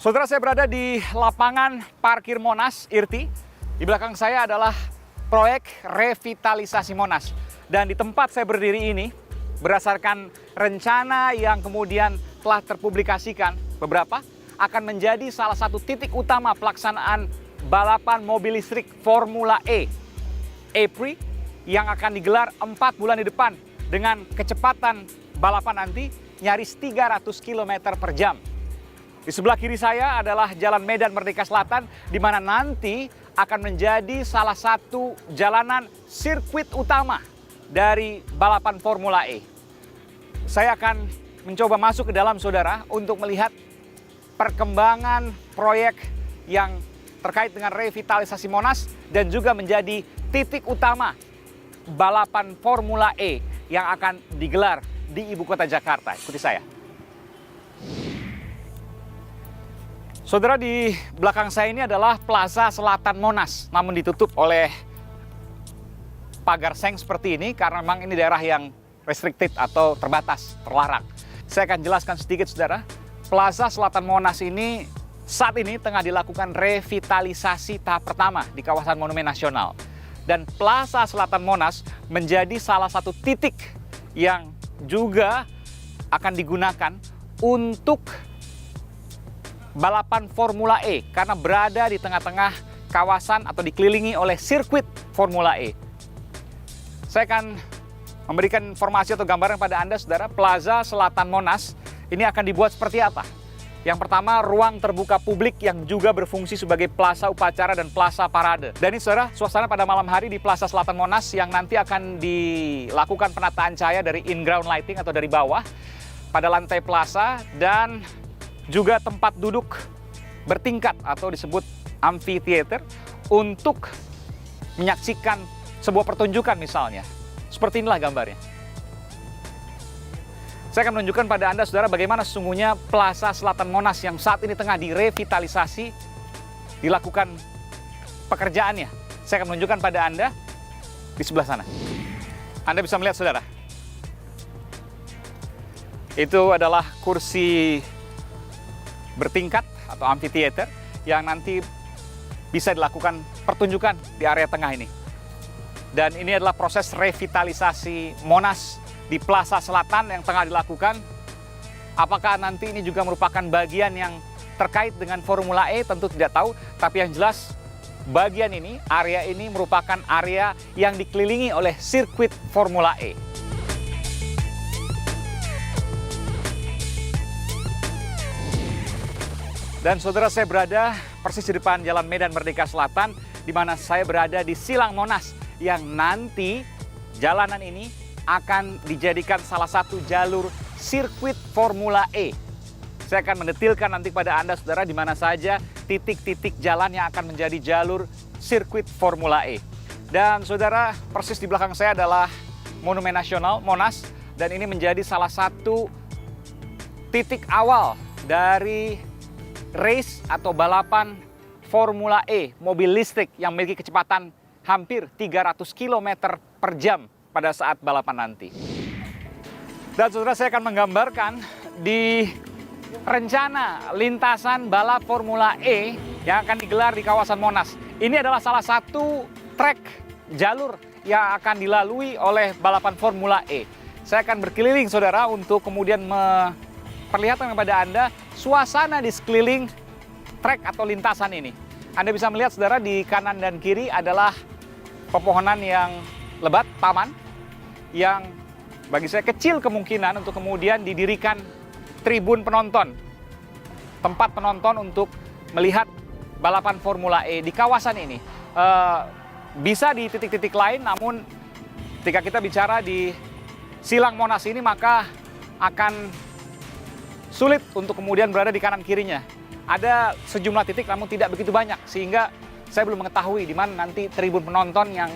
Saudara, saya berada di lapangan parkir Monas, IRTI. Di belakang saya adalah proyek revitalisasi Monas. Dan di tempat saya berdiri ini, berdasarkan rencana yang kemudian telah terpublikasikan beberapa, akan menjadi salah satu titik utama pelaksanaan balapan mobil listrik Formula E, EPRI, yang akan digelar 4 bulan di depan dengan kecepatan balapan nanti nyaris 300 km per jam. Di sebelah kiri saya adalah Jalan Medan Merdeka Selatan, di mana nanti akan menjadi salah satu jalanan sirkuit utama dari balapan Formula E. Saya akan mencoba masuk ke dalam, saudara, untuk melihat perkembangan proyek yang terkait dengan revitalisasi Monas dan juga menjadi titik utama balapan Formula E yang akan digelar di ibu kota Jakarta. Ikuti saya. Saudara, di belakang saya ini adalah Plaza Selatan Monas, namun ditutup oleh pagar seng seperti ini karena memang ini daerah yang restricted atau terbatas, terlarang. Saya akan jelaskan sedikit, saudara. Plaza Selatan Monas ini saat ini tengah dilakukan revitalisasi tahap pertama di kawasan Monumen Nasional. Dan Plaza Selatan Monas menjadi salah satu titik yang juga akan digunakan untuk balapan Formula E karena berada di tengah-tengah kawasan atau dikelilingi oleh sirkuit Formula E. Saya akan memberikan informasi atau gambaran pada Anda, saudara. Plaza Selatan Monas ini akan dibuat seperti apa? Yang pertama, ruang terbuka publik yang juga berfungsi sebagai plaza upacara dan plaza parade. Dan ini, saudara, suasana pada malam hari di Plaza Selatan Monas yang nanti akan dilakukan penataan cahaya dari in-ground lighting atau dari bawah pada lantai plaza, dan juga tempat duduk bertingkat atau disebut amphitheater untuk menyaksikan sebuah pertunjukan misalnya. Seperti inilah gambarnya. Saya akan menunjukkan pada Anda, saudara, bagaimana sesungguhnya Plaza Selatan Monas yang saat ini tengah direvitalisasi, dilakukan pekerjaannya. Saya akan menunjukkan pada Anda di sebelah sana. Anda bisa melihat, saudara. Itu adalah kursi bertingkat atau amphitheater yang nanti bisa dilakukan pertunjukan di area tengah ini. Dan ini adalah proses revitalisasi Monas di Plaza Selatan yang tengah dilakukan. Apakah nanti ini juga merupakan bagian yang terkait dengan Formula E? Tentu tidak tahu, tapi yang jelas bagian ini, area ini merupakan area yang dikelilingi oleh sirkuit Formula E. Dan saudara, saya berada persis di depan Jalan Medan Merdeka Selatan, di mana saya berada di Silang Monas, yang nanti jalanan ini akan dijadikan salah satu jalur sirkuit Formula E. Saya akan mendetilkan nanti pada Anda, saudara, di mana saja titik-titik jalan yang akan menjadi jalur sirkuit Formula E. Dan saudara, persis di belakang saya adalah Monumen Nasional Monas, dan ini menjadi salah satu titik awal dari race atau balapan Formula E, mobil listrik yang memiliki kecepatan hampir 300 km per jam pada saat balapan nanti. Dan saudara, saya akan menggambarkan di rencana lintasan balap Formula E yang akan digelar di kawasan Monas. Ini adalah salah satu trek jalur yang akan dilalui oleh balapan Formula E. Saya akan berkeliling, saudara, untuk kemudian perlihatkan kepada Anda suasana di sekeliling trek atau lintasan ini. Anda bisa melihat, saudara, di kanan dan kiri adalah pepohonan yang lebat, taman, yang bagi saya kecil kemungkinan untuk kemudian didirikan tribun penonton. Tempat penonton untuk melihat balapan Formula E di kawasan ini. Bisa di titik-titik lain, namun ketika kita bicara di Silang Monas ini, maka akan sulit untuk kemudian berada di kanan kirinya. Ada sejumlah titik namun tidak begitu banyak, sehingga saya belum mengetahui di mana nanti tribun penonton yang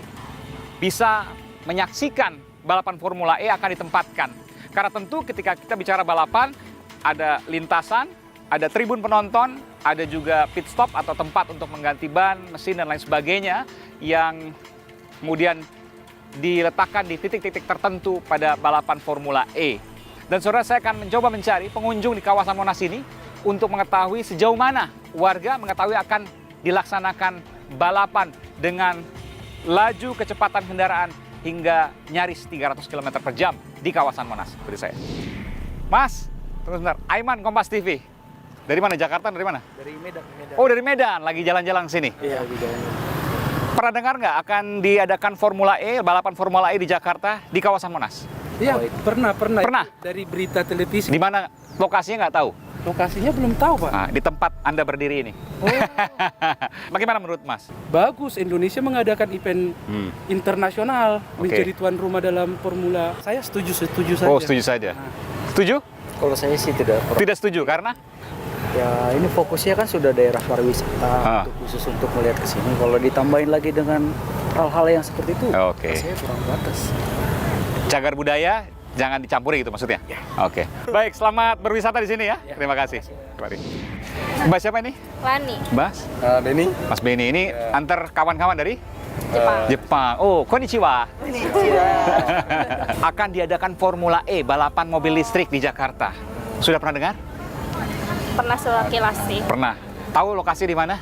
bisa menyaksikan balapan Formula E akan ditempatkan. Karena tentu ketika kita bicara balapan, ada lintasan, ada tribun penonton, ada juga pit stop atau tempat untuk mengganti ban, mesin, dan lain sebagainya yang kemudian diletakkan di titik-titik tertentu pada balapan Formula E. Dan saudara, saya akan mencoba mencari pengunjung di kawasan Monas ini untuk mengetahui sejauh mana warga mengetahui akan dilaksanakan balapan dengan laju kecepatan kendaraan hingga nyaris 300 km per jam di kawasan Monas. Seperti saya. Mas, tunggu sebentar. Aiman, Kompas TV. Dari mana? Jakarta? Dari mana? Dari Medan. Oh, dari Medan. Lagi jalan-jalan sini. Iya, lagi jalan. Pernah dengar nggak akan diadakan Formula E, balapan Formula E di Jakarta di kawasan Monas? Iya, pernah. Pernah? Dari berita televisi. Di mana lokasinya nggak tahu? Lokasinya belum tahu, Pak. Nah, di tempat Anda berdiri ini. Oh, Bagaimana menurut Mas? bagus. Indonesia mengadakan event internasional, Oke. menjadi tuan rumah dalam Formula. Saya setuju saja. Oh, setuju saja. Setuju? Kalau saya sih tidak. Tidak setuju karena? Ya ini fokusnya kan sudah daerah pariwisata untuk khusus untuk melihat ke sini. Kalau ditambahin lagi dengan hal-hal yang seperti itu, Oke. saya kurang batas. Cagar budaya jangan dicampuri gitu maksudnya? Ya. Oke. Baik, selamat berwisata di sini ya. Terima kasih. Mari. Mbak siapa ini? Lani, Mas? Benny. Mas Benny ini antar kawan-kawan dari Jepang. Jepang. Oh, konnichiwa. Akan diadakan Formula E, balapan mobil listrik di Jakarta. Sudah pernah dengar? Pernah sekilas sih. Pernah. Tahu lokasi di mana?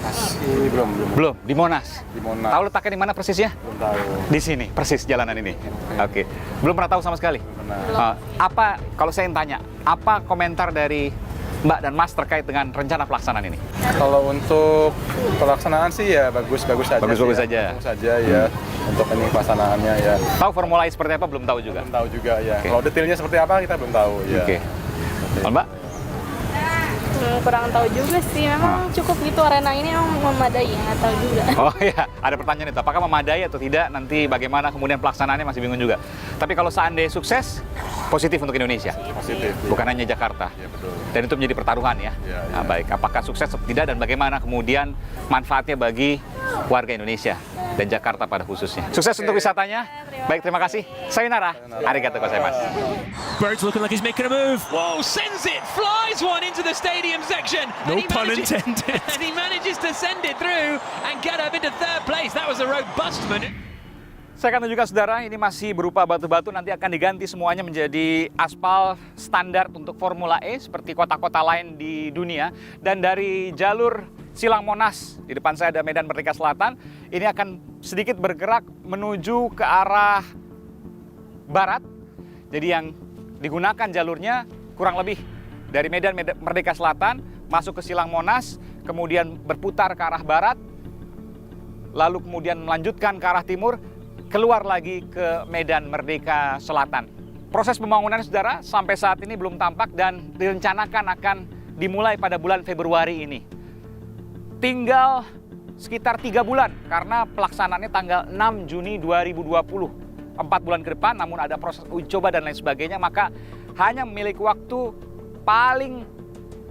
Masih belum. Belum, di Monas. Di Monas. Tahu letaknya di mana persisnya? Belum tahu. Di sini, persis jalanan ini. Oke. Belum pernah tahu sama sekali? Pernah. Apa, kalau saya tanya, apa komentar dari Mbak dan Mas terkait dengan rencana pelaksanaan ini? Kalau untuk pelaksanaan sih ya bagus-bagus saja. Bagus-bagus sih saja. ya. Bagus saja ya. Untuk ini pelaksanaannya ya. Tahu Formula E seperti apa? Belum tahu juga. Belum tahu juga ya. Oke. Kalau detailnya seperti apa kita belum tahu ya. Oke. Kalau Mbak? Kurang tahu juga sih. Memang cukup gitu arena ini memang memadai, nggak tahu juga. Oh iya, ada pertanyaan itu. Apakah memadai atau tidak? Nanti bagaimana kemudian pelaksanaannya masih bingung juga. Tapi kalau seandainya sukses, positif untuk Indonesia. Positif. Bukan hanya Jakarta. Ya betul. Dan itu menjadi pertaruhan ya. Ya, Nah, ya. baik, apakah sukses atau tidak dan bagaimana kemudian manfaatnya bagi warga Indonesia dan Jakarta pada khususnya. Sukses untuk wisatanya. Baik, terima kasih. Sayonara. Arigatou gozaimasu. Bird's looking like he's making a move. Whoa, sends it, flies one into the stadium section. No And he pun manages- intended. And he manages to send it through and get up into third place. That was a robust maneuver. Saya akan tunjukkan saudara, ini masih berupa batu-batu, nanti akan diganti semuanya menjadi aspal standar untuk Formula E seperti kota-kota lain di dunia. Dan dari jalur Silang Monas, di depan saya ada Medan Merdeka Selatan, ini akan sedikit bergerak menuju ke arah barat. Jadi yang digunakan jalurnya kurang lebih dari Medan Merdeka Selatan, masuk ke Silang Monas, kemudian berputar ke arah barat, lalu kemudian melanjutkan ke arah timur, keluar lagi ke Medan Merdeka Selatan. Proses pembangunan saudara sampai saat ini belum tampak dan direncanakan akan dimulai pada bulan Februari ini. Tinggal sekitar 3 bulan karena pelaksanaannya tanggal 6 Juni 2020. 4 bulan ke depan, namun ada proses uji coba dan lain sebagainya, maka hanya memiliki waktu paling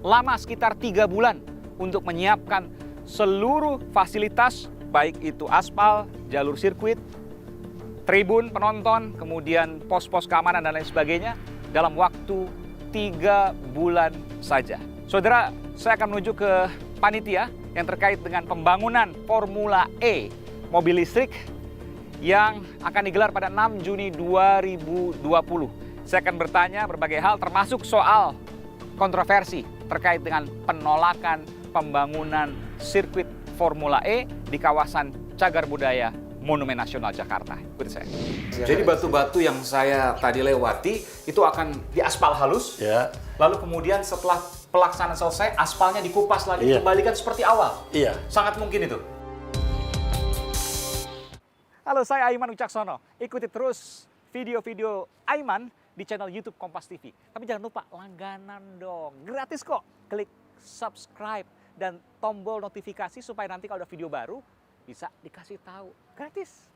lama sekitar 3 bulan untuk menyiapkan seluruh fasilitas, baik itu aspal, jalur sirkuit, tribun penonton, kemudian pos-pos keamanan dan lain sebagainya dalam waktu 3 bulan saja. Saudara, saya akan menuju ke panitia yang terkait dengan pembangunan Formula E mobil listrik yang akan digelar pada 6 Juni 2020. Saya akan bertanya berbagai hal termasuk soal kontroversi terkait dengan penolakan pembangunan sirkuit Formula E di kawasan Cagar Budaya Monumen Nasional Jakarta. Ikuti saya. Jadi batu-batu yang saya tadi lewati itu akan diaspal halus. Ya, Lalu kemudian setelah pelaksanaan selesai, aspalnya dikupas lagi, Iya. kembalikan seperti awal. iya. Sangat mungkin itu. Halo, saya Aiman Wicaksono. Ikuti terus video-video Aiman di channel YouTube Kompas TV. Tapi jangan lupa langganan dong. Gratis kok. Klik subscribe dan tombol notifikasi supaya nanti kalau ada video baru bisa dikasih tahu. Gratis.